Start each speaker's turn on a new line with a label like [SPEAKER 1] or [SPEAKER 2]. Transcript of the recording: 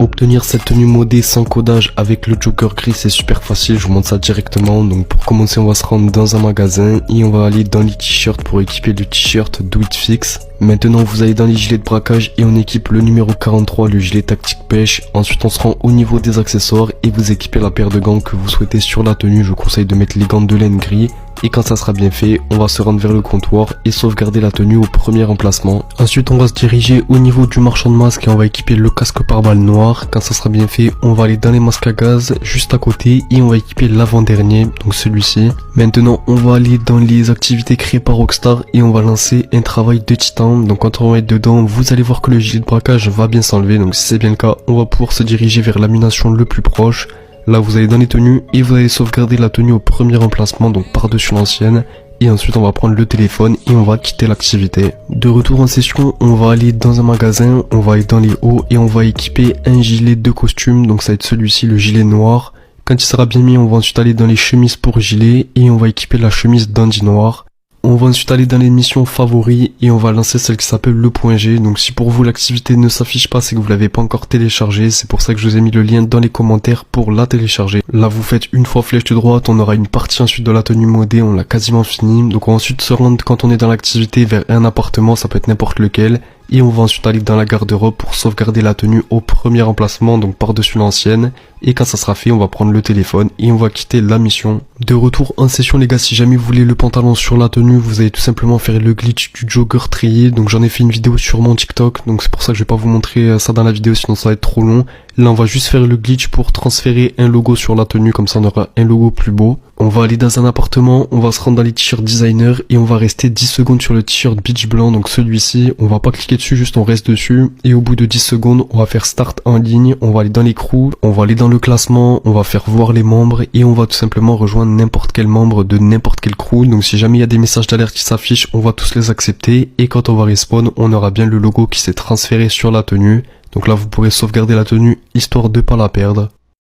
[SPEAKER 1] Obtenir cette tenue modée sans codage avec le jogger gris, c'est super facile, je vous montre ça directement. Donc pour commencer, on va se rendre dans un magasin et on va aller dans les t-shirts pour équiper le t-shirt Do It Fix. Maintenant vous allez dans les gilets de braquage et on équipe le numéro 43, le gilet tactique pêche. Ensuite on se rend au niveau des accessoires et vous équipez la paire de gants que vous souhaitez sur la tenue. Je vous conseille de mettre les gants de laine gris. Et quand ça sera bien fait, on va se rendre vers le comptoir et sauvegarder la tenue au premier emplacement. Ensuite on va se diriger au niveau du marchand de masques et on va équiper le casque pare-balles noir. Quand ça sera bien fait, on va aller dans les masques à gaz juste à côté et on va équiper l'avant-dernier, donc celui-ci. Maintenant on va aller dans les activités créées par Rockstar et on va lancer un travail de titan. Donc quand on va être dedans, vous allez voir que le gilet de braquage va bien s'enlever. Donc si c'est bien le cas, on va pouvoir se diriger vers l'amination le plus proche. Là vous allez dans les tenues et vous allez sauvegarder la tenue au premier emplacement, donc par-dessus l'ancienne. Et ensuite on va prendre le téléphone et on va quitter l'activité. De retour en session, on va aller dans un magasin, on va aller dans les hauts et on va équiper un gilet de costume. Donc ça va être celui-ci, le gilet noir. Quand il sera bien mis, on va ensuite aller dans les chemises pour gilet et on va équiper la chemise dandy noire. On va ensuite aller dans les missions favoris et on va lancer celle qui s'appelle le point G. Donc si pour vous l'activité ne s'affiche pas, c'est que vous l'avez pas encore téléchargée. C'est pour ça que je vous ai mis le lien dans les commentaires pour la télécharger. Là vous faites une fois flèche de droite, on aura une partie ensuite de la tenue modée, on l'a quasiment fini. Donc on va ensuite se rendre quand on est dans l'activité vers un appartement, ça peut être n'importe lequel. Et on va ensuite aller dans la garde-robe pour sauvegarder la tenue au premier emplacement, donc par-dessus l'ancienne. Et quand ça sera fait, on va prendre le téléphone et on va quitter la mission. De retour en session les gars, si jamais vous voulez le pantalon sur la tenue, vous allez tout simplement faire le glitch du jogger trié. Donc j'en ai fait une vidéo sur mon TikTok, donc c'est pour ça que je vais pas vous montrer ça dans la vidéo, sinon ça va être trop long. Là on va juste faire le glitch pour transférer un logo sur la tenue, comme ça on aura un logo plus beau. On va aller dans un appartement, on va se rendre dans les t-shirts designer et on va rester 10 secondes sur le t-shirt beach blanc, donc celui-ci. On va pas cliquer dessus, juste on reste dessus. Et au bout de 10 secondes, on va faire start en ligne, on va aller dans les crews, on va aller dans le classement, on va faire voir les membres et on va tout simplement rejoindre n'importe quel membre de n'importe quel crew. Donc si jamais il y a des messages d'alerte qui s'affichent, on va tous les accepter et quand on va respawn, on aura bien le logo qui s'est transféré sur la tenue. Donc là vous pourrez sauvegarder la tenue histoire de pas la perdre.